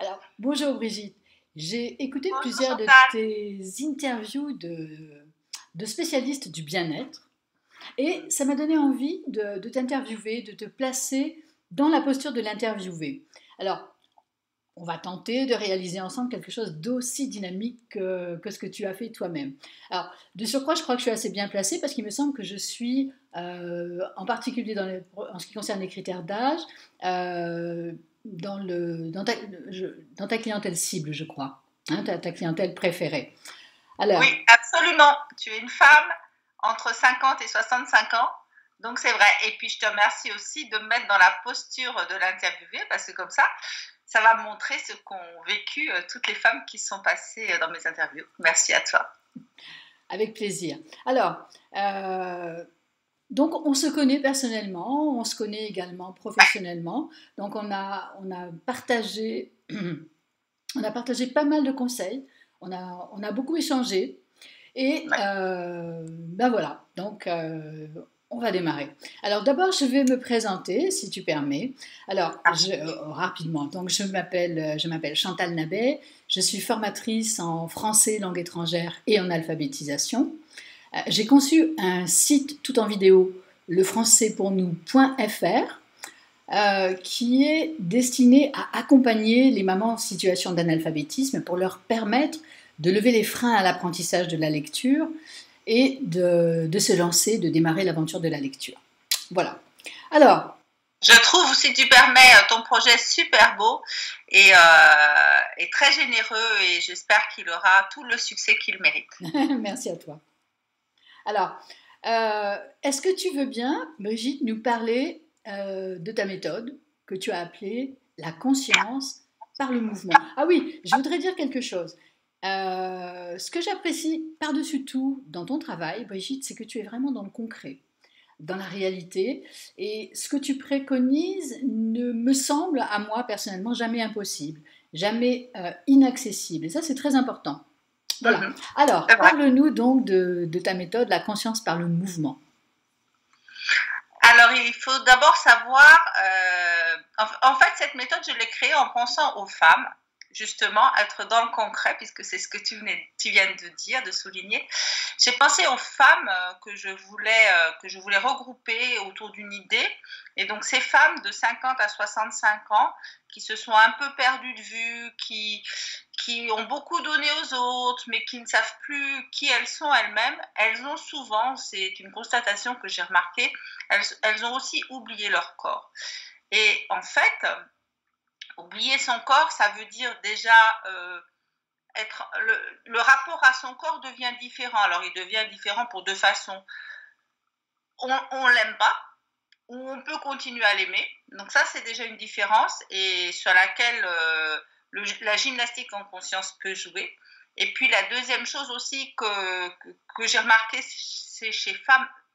Alors, bonjour Brigitte. J'ai écouté Bonjour plusieurs de Chantal. tes interviews de spécialistes du bien-être et ça m'a donné envie de t'interviewer, de te placer dans la posture de l'interviewé. Alors, on va tenter de réaliser ensemble quelque chose d'aussi dynamique que ce que tu as fait toi-même. Alors, de surcroît, je crois que je suis assez bien placée parce qu'il me semble que je suis, en particulier en ce qui concerne les critères d'âge, euh, dans ta clientèle cible, je crois, hein, ta clientèle préférée. Oui, Alors, absolument. Tu es une femme entre 50 et 65 ans. Donc c'est vrai. Et puis je te remercie aussi de me mettre dans la posture de l'interviewer parce que comme ça va montrer ce qu'ont vécu toutes les femmes qui sont passées dans mes interviews. Merci à toi. avec plaisir. Alors, donc on se connaît personnellement, on se connaît également professionnellement. Donc on a partagé pas mal de conseils, on a beaucoup échangé et Ouais. ben voilà, donc on va démarrer. Alors d'abord je vais me présenter si tu permets. Alors rapidement, donc je m'appelle Chantal Nabet, je suis formatrice en français, langue étrangère et en alphabétisation. J'ai conçu un site tout en vidéo, lefrançaispournous.fr, qui est destiné à accompagner les mamans en situation d'analphabétisme pour leur permettre de lever les freins à l'apprentissage de la lecture et de se lancer, de démarrer l'aventure de la lecture. Voilà. Alors, Je trouve, si tu permets, ton projet super beau et très généreux et j'espère qu'il aura tout le succès qu'il mérite. merci à toi. Alors, est-ce que tu veux bien, Brigitte, nous parler de ta méthode que tu as appelée la conscience par le mouvement? Ah oui, je voudrais dire quelque chose. Ce que j'apprécie par-dessus tout dans ton travail, Brigitte, c'est que tu es vraiment dans le concret, dans la réalité. Et ce que tu préconises ne me semble, à moi personnellement, jamais impossible, jamais inaccessible. Et ça, c'est très important. Voilà. Mhm, c'est Alors, vrai. parle-nous donc de ta méthode, la conscience par le mouvement. Alors, il faut d'abord savoir, en fait, cette méthode, je l'ai créée en pensant aux femmes, justement, être dans le concret, puisque c'est ce que tu viens de dire, de souligner. J'ai pensé aux femmes que je voulais regrouper autour d'une idée. Et donc, ces femmes de 50 à 65 ans qui se sont un peu perdues de vue, qui ont beaucoup donné aux autres, mais qui ne savent plus qui elles sont elles-mêmes, elles ont souvent, c'est une constatation que j'ai remarquée, elles ont aussi oublié leur corps. Et en fait, oublier son corps, ça veut dire déjà le rapport à son corps devient différent. Alors, il devient différent pour deux façons. On l'aime pas ou on peut continuer à l'aimer. Donc ça, c'est déjà une différence et sur laquelle la gymnastique en conscience peut jouer. Et puis la deuxième chose aussi que j'ai remarqué, c'est chez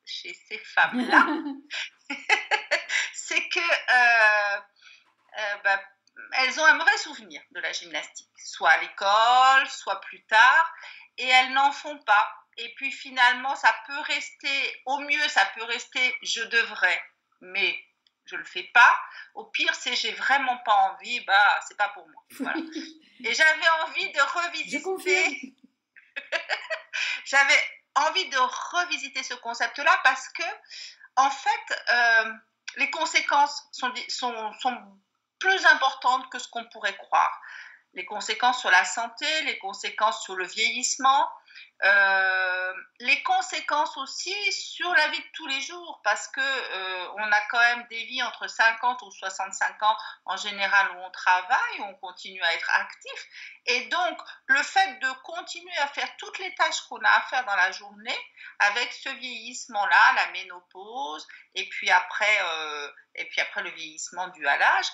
ces femmes-là, c'est que bah, elles ont un mauvais souvenir de la gymnastique, soit à l'école, soit plus tard, et elles n'en font pas. Et puis finalement, ça peut rester, au mieux, ça peut rester je devrais, mais je le fais pas. Au pire, c'est j'ai vraiment pas envie, bah c'est pas pour moi. Voilà. Oui, Et j'avais envie de je confirme. revisiter, j'avais envie de revisiter ce concept-là parce que en fait, les conséquences sont plus importantes que ce qu'on pourrait croire. Les conséquences sur la santé, les conséquences sur le vieillissement, les conséquences aussi sur la vie de tous les jours, parce que on a quand même des vies entre 50 ou 65 ans en général où on travaille, où on continue à être actif, et donc le fait de continuer à faire toutes les tâches qu'on a à faire dans la journée, avec ce vieillissement-là, la ménopause, et puis après le vieillissement dû à l'âge,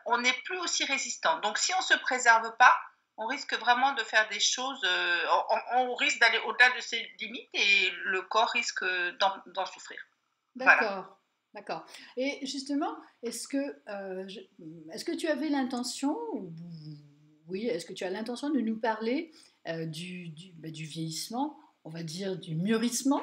on n'est plus aussi résistant. Donc si on ne se préserve pas, on risque vraiment de faire des choses, on risque d'aller au-delà de ses limites et le corps risque d'en souffrir. Voilà. D'accord, d'accord. Et justement, est-ce que tu avais l'intention, oui, est-ce que tu as l'intention de nous parler du vieillissement, on va dire du mûrissement?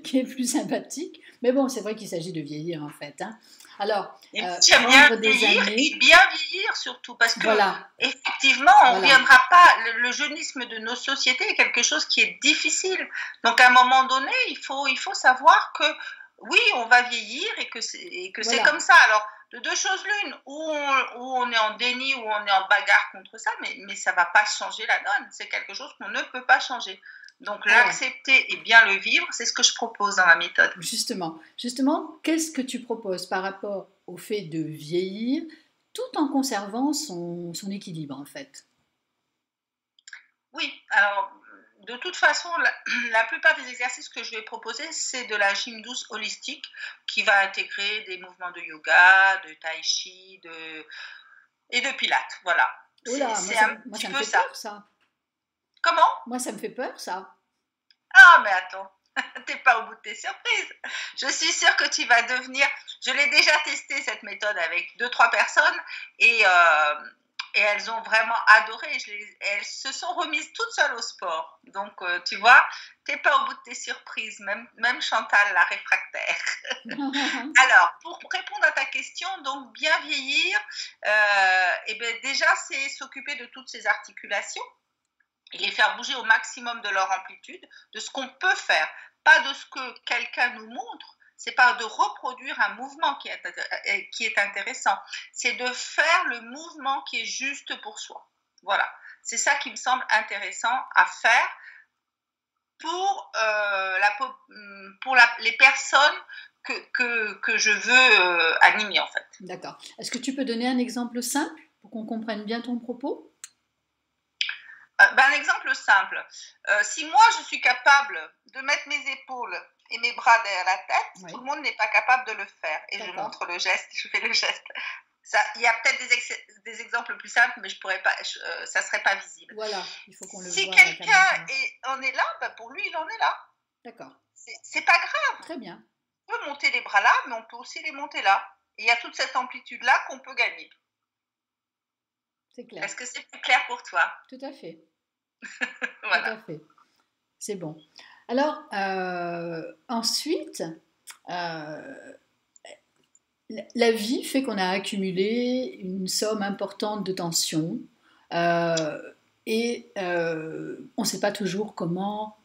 qui est plus sympathique. Mais bon, c'est vrai qu'il s'agit de vieillir en fait, hein. Alors, Et tu aimes bien prendre des vieillir années, et bien vieillir surtout, parce que voilà, effectivement, on ne voilà, viendra pas. Le jeunisme de nos sociétés est quelque chose qui est difficile. Donc, à un moment donné, il faut savoir que oui, on va vieillir et que c'est comme voilà. ça. Alors, de deux choses l'une, où on est en déni, où on est en bagarre contre ça, mais ça ne va pas changer la donne. C'est quelque chose qu'on ne peut pas changer. Donc, Alors, l'accepter et bien le vivre, c'est ce que je propose dans la méthode. justement, qu'est-ce que tu proposes par rapport au fait de vieillir tout en conservant son équilibre en fait? Oui, alors de toute façon, la plupart des exercices que je vais proposer, c'est de la gym douce holistique qui va intégrer des mouvements de yoga, de tai chi et de pilates. Voilà, Oh là, c'est un moi petit ça me peu fait ça. peur ça. Comment? Moi ça me fait peur ça. Ah, mais attends, t'es pas au bout de tes surprises. Je suis sûre que tu vas devenir. Je l'ai déjà testé cette méthode avec deux, trois personnes et elles ont vraiment adoré. Elles se sont remises toutes seules au sport. Donc, tu vois, t'es pas au bout de tes surprises, même Chantal, la réfractaire. Alors, pour répondre à ta question, donc bien vieillir, et bien déjà, c'est s'occuper de toutes ces articulations et les faire bouger au maximum de leur amplitude, de ce qu'on peut faire, pas de ce que quelqu'un nous montre. C'est pas de reproduire un mouvement qui est intéressant, c'est de faire le mouvement qui est juste pour soi. Voilà, c'est ça qui me semble intéressant à faire pour, les personnes que je veux animer en fait. D'accord. Est-ce que tu peux donner un exemple simple pour qu'on comprenne bien ton propos? Un exemple simple. Si moi, je suis capable de mettre mes épaules et mes bras derrière la tête, Oui, tout le monde n'est pas capable de le faire. Et je d'accord. montre le geste, je fais le geste. Ça, il y a peut-être des exemples plus simples, mais je pourrais pas, ça serait pas visible. Voilà, il faut qu'on le Si voit à la quelqu'un caméra. en est là, ben pour lui, il en est là. D'accord. C'est pas grave. Très bien, On peut monter les bras là, mais on peut aussi les monter là. Et il y a toute cette amplitude-là qu'on peut gagner. c'est clair. Est-ce que c'est plus clair pour toi? Tout à fait, tout Voilà. à fait. C'est bon. Alors, ensuite, euh, la vie fait qu'on a accumulé une somme importante de tensions euh, et on ne sait pas toujours comment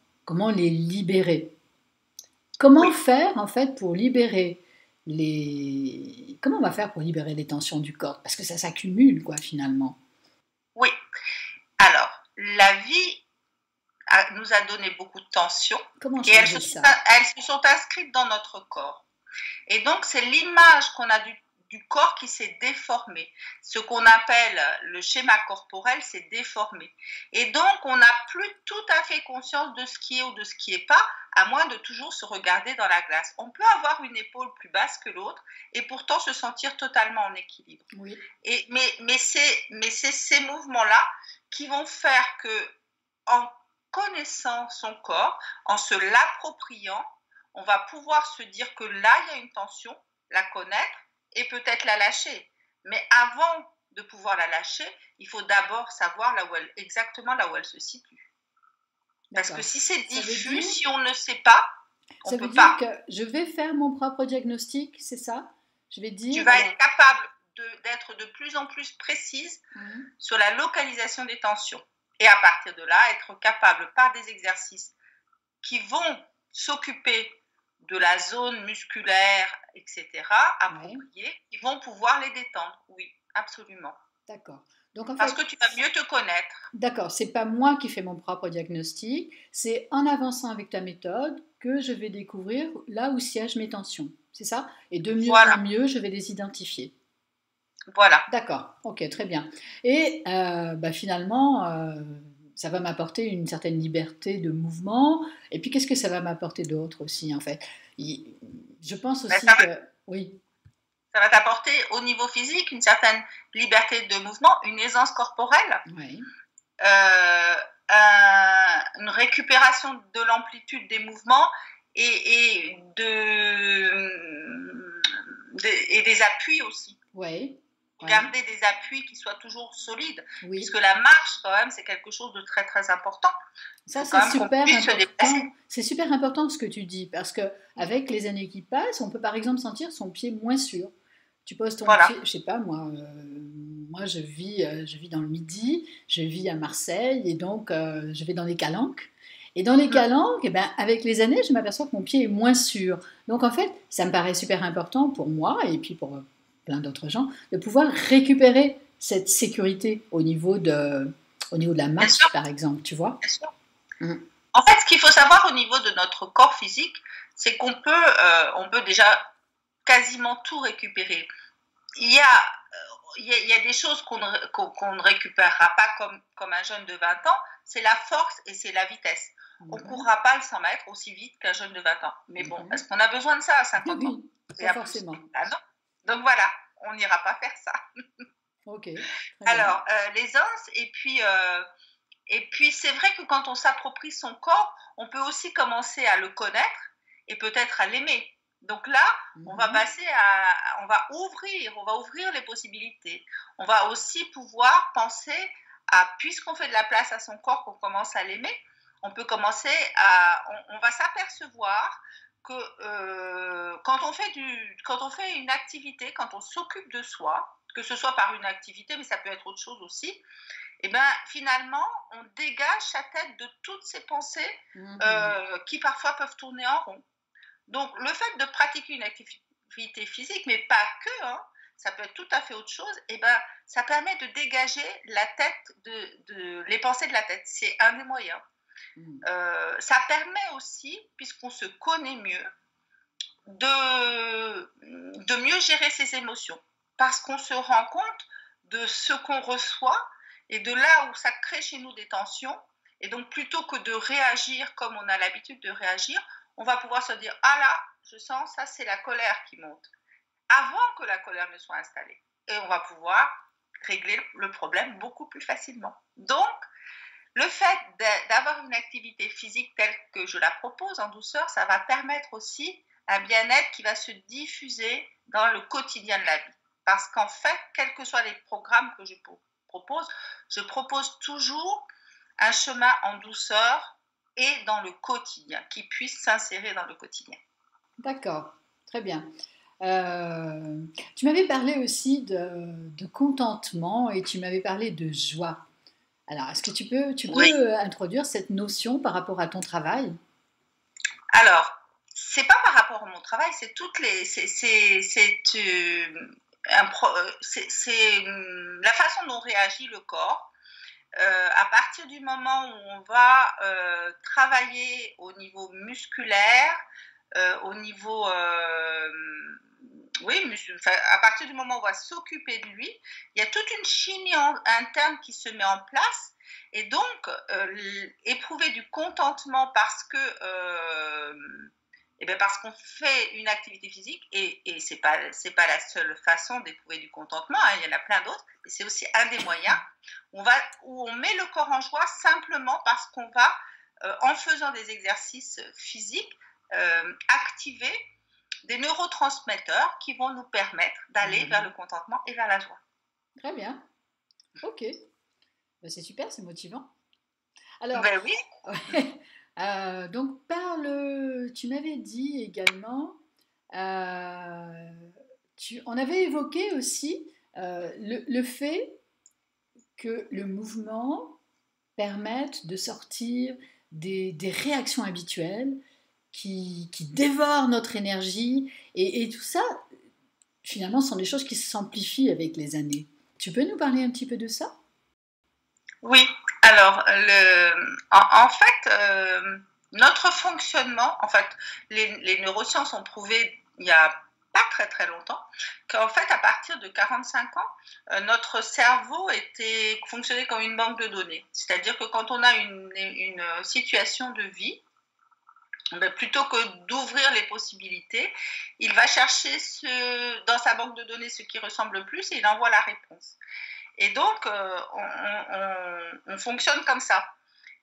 les libérer. Comment Oui, faire en fait pour libérer les... Comment on va faire pour libérer les tensions du corps? Parce que ça s'accumule quoi finalement. oui. Alors, la vie nous a donné beaucoup de tensions Comment et changer ça? elles se sont inscrites dans notre corps. Et donc, c'est l'image qu'on a du corps qui s'est déformée. Ce qu'on appelle le schéma corporel s'est déformé. Et donc, on n'a plus tout à fait conscience de ce qui est ou de ce qui n'est pas, à moins de toujours se regarder dans la glace. On peut avoir une épaule plus basse que l'autre et pourtant se sentir totalement en équilibre. Oui, Mais c'est ces mouvements-là qui vont faire que, en connaissant son corps, en se l'appropriant, on va pouvoir se dire que là, il y a une tension, la connaître et peut-être la lâcher. Mais avant de pouvoir la lâcher, il faut d'abord savoir exactement là où elle se situe. Parce que d'accord. si c'est Ça veut diffus, dire, si on ne sait pas, on ça ne veut peut dire pas. que je vais faire mon propre diagnostic, c'est ça? Je vais Tu dire, vas alors, être capable d'être de plus en plus précise mhm, sur la localisation des tensions. Et à partir de là, être capable par des exercices qui vont s'occuper de la zone musculaire, etc., ouais, appropriée, qui vont pouvoir les détendre. Oui, absolument. d'accord. Donc en Parce fait, que tu vas mieux te connaître. d'accord, c'est pas moi qui fais mon propre diagnostic, c'est en avançant avec ta méthode que je vais découvrir là où siègent mes tensions. C'est ça? Et de mieux en Voilà, mieux, je vais les identifier. voilà. D'accord, ok, très bien. Et bah, finalement, ça va m'apporter une certaine liberté de mouvement. Et puis, qu'est-ce que ça va m'apporter d'autre aussi, en fait? Je pense Ben, aussi que, oui, ça va t'apporter au niveau physique une certaine liberté de mouvement, une aisance corporelle, oui, euh, une récupération de l'amplitude des mouvements et des appuis aussi. oui, Ouais. garder des appuis qui soient toujours solides, Oui. puisque la marche, quand même, c'est quelque chose de très, très important. Il Ça, faut c'est quand même qu'on super puisse se déplacer. important. C'est super important ce que tu dis, parce que avec les années qui passent, on peut par exemple sentir son pied moins sûr. Tu poses ton Voilà. pied, je sais pas moi, moi je vis dans le Midi, je vis à Marseille, et donc je vais dans les calanques. Et dans les Mhm. calanques, eh ben, avec les années, je m'aperçois que mon pied est moins sûr. Donc en fait, ça me paraît super important pour moi, et puis pour plein d'autres gens, de pouvoir récupérer cette sécurité au niveau de la Bien sûr, marche, par exemple, tu vois. bien sûr. Mm. En fait, ce qu'il faut savoir au niveau de notre corps physique, c'est on peut déjà quasiment tout récupérer. Il y a, il y a des choses qu'on ne récupérera pas comme un jeune de 20 ans, c'est la force et c'est la vitesse. On ne courra pas le 100 mètres aussi vite qu'un jeune de 20 ans. Mais bon, est-ce qu'on a besoin de ça à 50 ans Oui, et pas à plus? forcément. Ah non. Donc voilà, on n'ira pas faire ça. Ok, très bien. Alors, les os, et puis c'est vrai que quand on s'approprie son corps, on peut aussi commencer à le connaître et peut-être à l'aimer. Donc là, Mhm. on va ouvrir les possibilités. On va aussi pouvoir penser à, puisqu'on fait de la place à son corps, qu'on commence à l'aimer, on va s'apercevoir que quand on fait une activité, quand on s'occupe de soi, que ce soit par une activité, mais ça peut être autre chose aussi, et ben finalement, on dégage sa tête de toutes ces pensées Mhm. qui parfois peuvent tourner en rond. Donc, le fait de pratiquer une activité physique, mais pas que, hein, ça peut être tout à fait autre chose, et ben, ça permet de dégager la tête les pensées de la tête. C'est un des moyens. Mhm. Ça permet aussi, puisqu'on se connaît mieux, de mieux gérer ses émotions. Parce qu'on se rend compte de ce qu'on reçoit et de là où ça crée chez nous des tensions. Et donc, plutôt que de réagir comme on a l'habitude de réagir, on va pouvoir se dire, ah là, je sens ça, c'est la colère qui monte, avant que la colère ne soit installée. Et on va pouvoir régler le problème beaucoup plus facilement. Donc, le fait d'avoir une activité physique telle que je la propose en douceur, ça va permettre aussi un bien-être qui va se diffuser dans le quotidien de la vie. Parce qu'en fait, quels que soient les programmes que je propose toujours un chemin en douceur et dans le quotidien, qui puisse s'insérer dans le quotidien. D'accord, très bien. Tu m'avais parlé aussi de contentement et tu m'avais parlé de joie. Alors, est-ce que tu Oui. peux introduire cette notion par rapport à ton travail? Alors, c'est pas par rapport à mon travail, c'est toutes les, c'est la façon dont réagit le corps. À partir du moment où on va travailler au niveau musculaire, au niveau, oui, enfin, à partir du moment où on va s'occuper de lui, il y a toute une chimie interne qui se met en place. Et donc, éprouver du contentement parce qu'on fait une activité physique, et c'est pas la seule façon d'éprouver du contentement, hein, il y en a plein d'autres, et c'est aussi un des moyens où on met le corps en joie simplement parce qu'on va, en faisant des exercices physiques, activer des neurotransmetteurs qui vont nous permettre d'aller vers le Mhm. contentement et vers la joie. Très bien, ok. Ben, c'est super, c'est motivant. Alors, Ben oui. ouais, donc tu m'avais dit également, euh, on avait évoqué aussi le fait que le mouvement permette de sortir des réactions habituelles qui dévorent notre énergie et tout ça, finalement, sont des choses qui s'amplifient avec les années. Tu peux nous parler un petit peu de ça? Oui, alors en fait, notre fonctionnement, en fait, les neurosciences ont prouvé il y a pas très très longtemps qu'en fait, à partir de 45 ans, notre cerveau fonctionnait comme une banque de données. C'est-à-dire que quand on a une situation de vie, ben, plutôt que d'ouvrir les possibilités, il va chercher dans sa banque de données ce qui ressemble le plus et il envoie la réponse. Et donc, on fonctionne comme ça.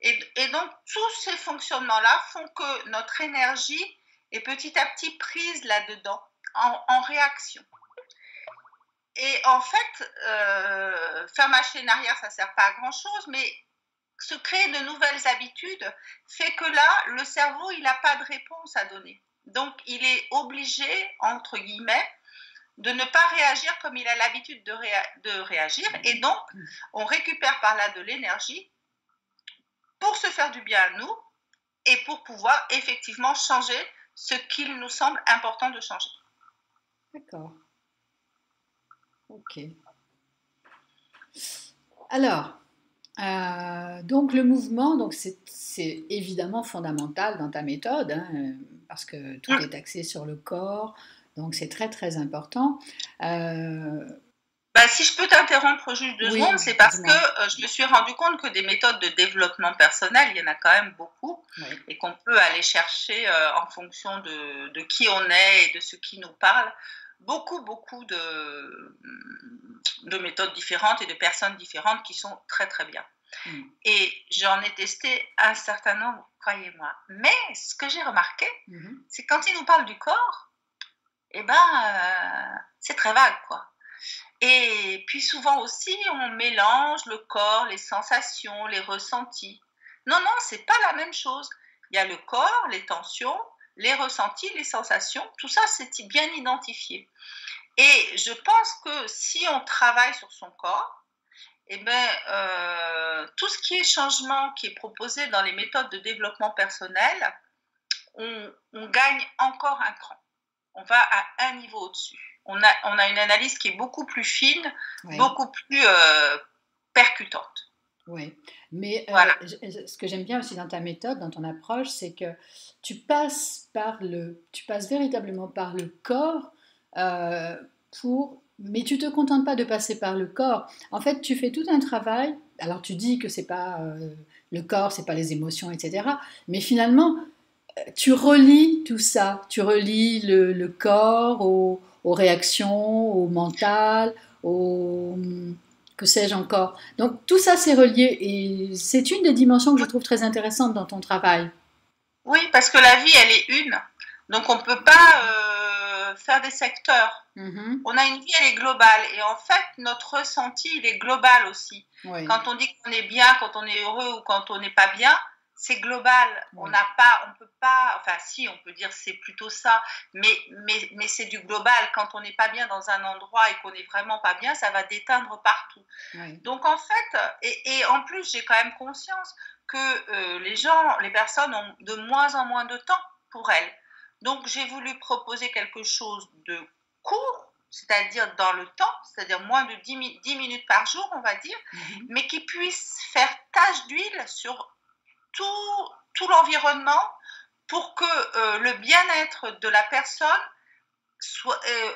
Et donc, tous ces fonctionnements-là font que notre énergie est petit à petit prise là-dedans, en réaction. Et en fait, faire machine arrière, ça ne sert pas à grand-chose, mais se créer de nouvelles habitudes fait que là, le cerveau, il n'a pas de réponse à donner. Donc, il est obligé, entre guillemets, de ne pas réagir comme il a l'habitude de réagir. Et donc, on récupère par là de l'énergie pour se faire du bien à nous et pour pouvoir effectivement changer ce qu'il nous semble important de changer. D'accord. Ok. Alors, donc le mouvement, donc c'est évidemment fondamental dans ta méthode, hein, parce que tout est axé sur le corps, donc c'est très très important. Si je peux t'interrompre juste 2 secondes, c'est parce que je me suis rendu compte que des méthodes de développement personnel, il y en a quand même beaucoup, et qu'on peut aller chercher en fonction de qui on est et de ce qui nous parle. Beaucoup de méthodes différentes et de personnes différentes qui sont très très bien. Et j'en ai testé un certain nombre, croyez-moi. Mais ce que j'ai remarqué, c'est quand ils nous parlent du corps, c'est très vague, quoi. Et puis souvent aussi, on mélange le corps, les sensations, les ressentis. Non, c'est pas la même chose. Il y a le corps, les tensions, les ressentis, les sensations. Tout ça, c'est bien identifié. Et je pense que si on travaille sur son corps, tout ce qui est changement qui est proposé dans les méthodes de développement personnel, on gagne encore un cran. On va à un niveau au-dessus. On a une analyse qui est beaucoup plus fine, beaucoup plus percutante. Oui, mais ce que j'aime bien aussi dans ta méthode, dans ton approche, c'est que tu passes véritablement par le corps mais tu te contentes pas de passer par le corps. En fait, tu fais tout un travail. Alors, tu dis que c'est pas le corps, c'est pas les émotions, etc. Mais finalement, tu relis tout ça. Tu relis le corps aux réactions, au mental, que sais-je encore. Donc tout ça c'est relié et c'est une des dimensions que je trouve très intéressante dans ton travail. Oui, parce que la vie elle est une. Donc on ne peut pas faire des secteurs. On a une vie, elle est globale. Et en fait, notre ressenti, il est global aussi. Quand on dit qu'on est bien, quand on est heureux ou quand on n'est pas bien, c'est global. On peut pas, enfin si, on peut dire c'est plutôt ça, mais c'est du global. Quand on n'est pas bien dans un endroit et qu'on n'est vraiment pas bien, ça va déteindre partout. Donc en fait, et en plus, j'ai quand même conscience que les personnes ont de moins en moins de temps pour elles. Donc j'ai voulu proposer quelque chose de court, c'est-à-dire dans le temps, c'est-à-dire moins de 10 minutes par jour, on va dire, mais qui puisse faire tache d'huile sur tout l'environnement pour que le bien-être de la personne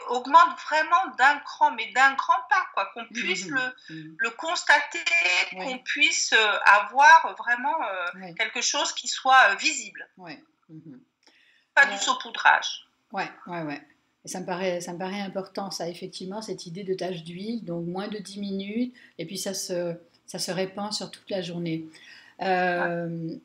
augmente vraiment d'un cran, mais d'un grand pas, quoi, qu'on puisse le constater, qu'on puisse avoir vraiment quelque chose qui soit visible. Pas du saupoudrage. Ouais. Et ça me paraît important, ça, effectivement, cette idée de tache d'huile, donc moins de 10 minutes, et puis ça se répand sur toute la journée. Je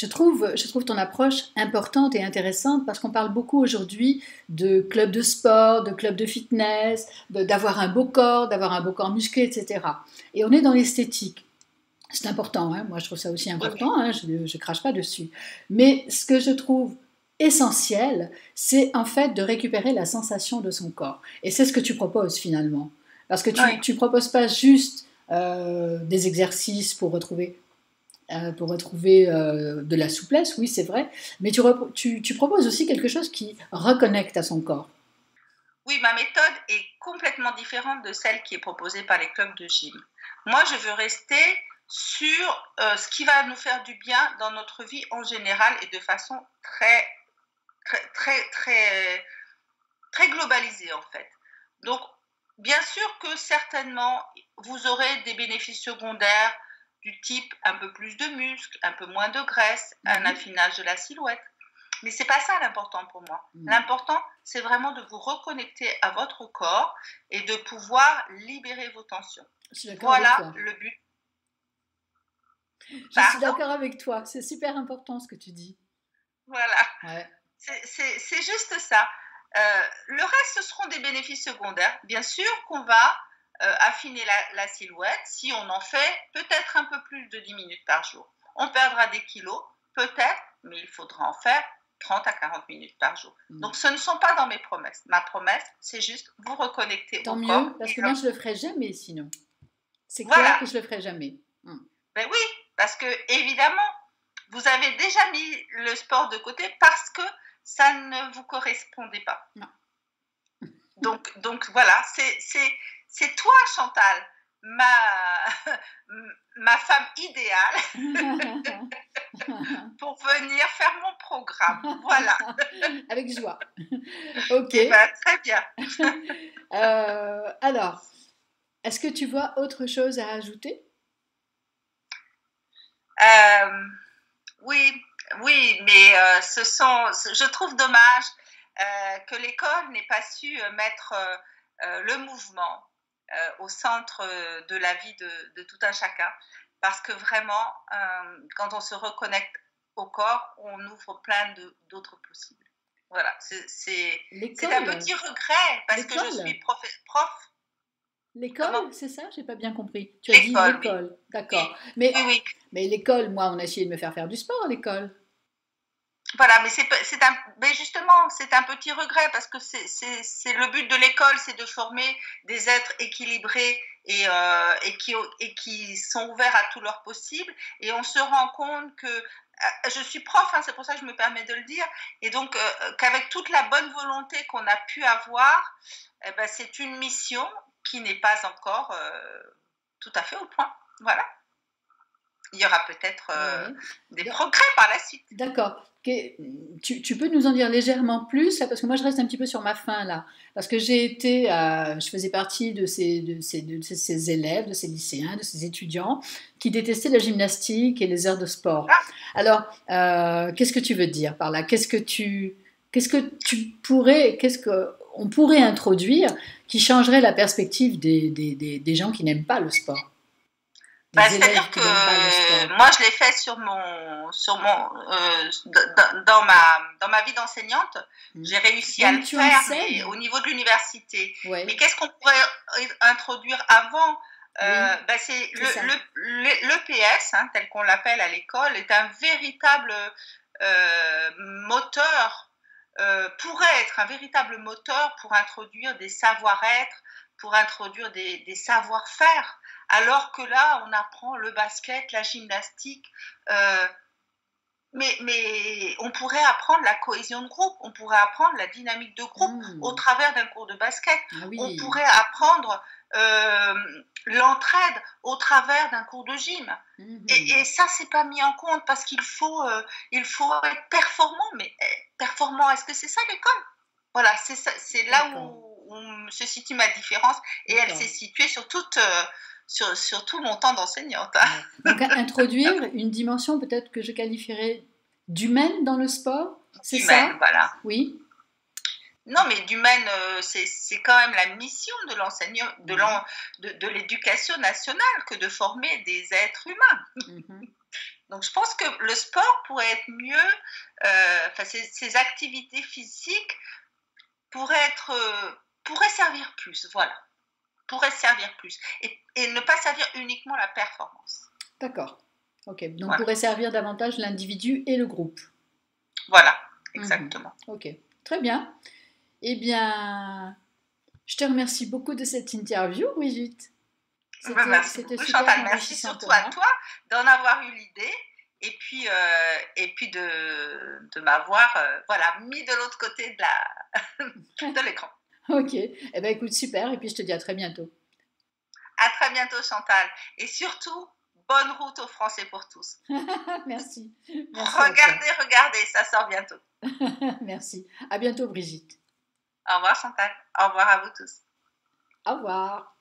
trouve ton approche importante et intéressante parce qu'on parle beaucoup aujourd'hui de clubs de sport, de clubs de fitness, d'avoir un beau corps musclé, etc. Et on est dans l'esthétique. C'est important, hein, moi je trouve ça aussi important, hein, je ne crache pas dessus. Mais ce que je trouve essentiel, c'est en fait de récupérer la sensation de son corps. Et c'est ce que tu proposes finalement. Parce que tu ne proposes pas juste des exercices pour retrouver de la souplesse, oui c'est vrai, mais tu proposes aussi quelque chose qui reconnecte à son corps. Oui, ma méthode est complètement différente de celle qui est proposée par les clubs de gym. Moi, je veux rester sur ce qui va nous faire du bien dans notre vie en général et de façon très, très, très, très, très globalisée en fait. Donc, bien sûr que certainement, vous aurez des bénéfices secondaires du type un peu plus de muscles, un peu moins de graisse, un affinage de la silhouette. Mais c'est pas ça l'important pour moi. L'important, c'est vraiment de vous reconnecter à votre corps et de pouvoir libérer vos tensions. Voilà le but. Je suis d'accord avec toi. C'est super important ce que tu dis. Voilà. C'est juste ça. Le reste, ce seront des bénéfices secondaires. Bien sûr qu'on va affiner la silhouette si on en fait peut-être un peu plus de 10 minutes par jour. On perdra des kilos, peut-être, mais il faudra en faire 30 à 40 minutes par jour. Donc, ce ne sont pas dans mes promesses. Ma promesse, c'est juste vous reconnecter Tant au mieux, corps. parce que moi, je ne le ferai jamais sinon. C'est Voilà. clair que je ne le ferai jamais. Ben oui, parce que évidemment, vous avez déjà mis le sport de côté parce que ça ne vous correspondait pas. Non. Donc voilà, c'est toi, Chantal, ma femme idéale pour venir faire mon programme. Voilà. Avec joie. Ok. Ben, très bien. Alors, est-ce que tu vois autre chose à ajouter? Oui, mais je trouve dommage que l'école n'ait pas su mettre le mouvement au centre de la vie de tout un chacun, parce que vraiment, quand on se reconnecte au corps, on ouvre plein d'autres possibles. Voilà, c'est un petit regret, parce que je suis prof. L'école, c'est ça? J'ai pas bien compris. Tu as dit l'école, oui. D'accord. Oui. Mais l'école, moi, on a essayé de me faire du sport à l'école. Voilà, mais justement, c'est un petit regret parce que c'est le but de l'école, c'est de former des êtres équilibrés et qui sont ouverts à tout leur possible. Et on se rend compte que je suis prof, hein, c'est pour ça que je me permets de le dire, et donc qu'avec toute la bonne volonté qu'on a pu avoir, c'est une mission qui n'est pas encore tout à fait au point. Voilà. Il y aura peut-être des progrès par la suite. D'accord. Tu peux nous en dire légèrement plus, parce que moi je reste un petit peu sur ma faim là, parce que je faisais partie de ces élèves, de ces lycéens, de ces étudiants qui détestaient la gymnastique et les heures de sport. Ah. Alors, qu'est-ce que tu veux dire par là? Qu'est-ce qu'on pourrait introduire qui changerait la perspective des gens qui n'aiment pas le sport? C'est-à-dire que moi, je l'ai fait dans ma vie d'enseignante. J'ai réussi à le faire, mais au niveau de l'université. Ouais. Mais qu'est-ce qu'on pourrait introduire avant? C'est l'EPS, hein, tel qu'on l'appelle à l'école, est un véritable moteur, pourrait être un véritable moteur pour introduire des savoir-être, pour introduire des savoir-faire. Alors que là, on apprend le basket, la gymnastique, mais on pourrait apprendre la cohésion de groupe, on pourrait apprendre la dynamique de groupe au travers d'un cours de basket. Ah oui. On pourrait apprendre l'entraide au travers d'un cours de gym. Et ça, c'est pas mis en compte parce qu'il faut être performant. Mais performant, est-ce que c'est ça l'école? Voilà, c'est là où se situe ma différence, et elle s'est située sur tout mon temps d'enseignante. Donc, introduire une dimension peut-être que je qualifierais d'humaine dans le sport, c'est ça? Voilà. Oui. Non, mais d'humaine, c'est quand même la mission de l'enseignant, de l'éducation nationale, que de former des êtres humains. Donc, je pense que le sport pourrait être mieux, ces activités physiques pourraient servir plus, voilà. Pourrait servir plus et ne pas servir uniquement la performance. D'accord. Ok. Donc, pourrait servir davantage l'individu et le groupe. Voilà, exactement. Ok. Très bien. Eh bien, je te remercie beaucoup de cette interview, Brigitte. Merci beaucoup, Chantal. Merci surtout à toi d'en avoir eu l'idée et puis de m'avoir mis de l'autre côté de l'écran. Ok, eh bien écoute, super, et puis je te dis à très bientôt. À très bientôt, Chantal. Et surtout, bonne route aux Français pour tous. Merci. Regardez, ça sort bientôt. Merci. À bientôt, Brigitte. Au revoir, Chantal. Au revoir à vous tous. Au revoir.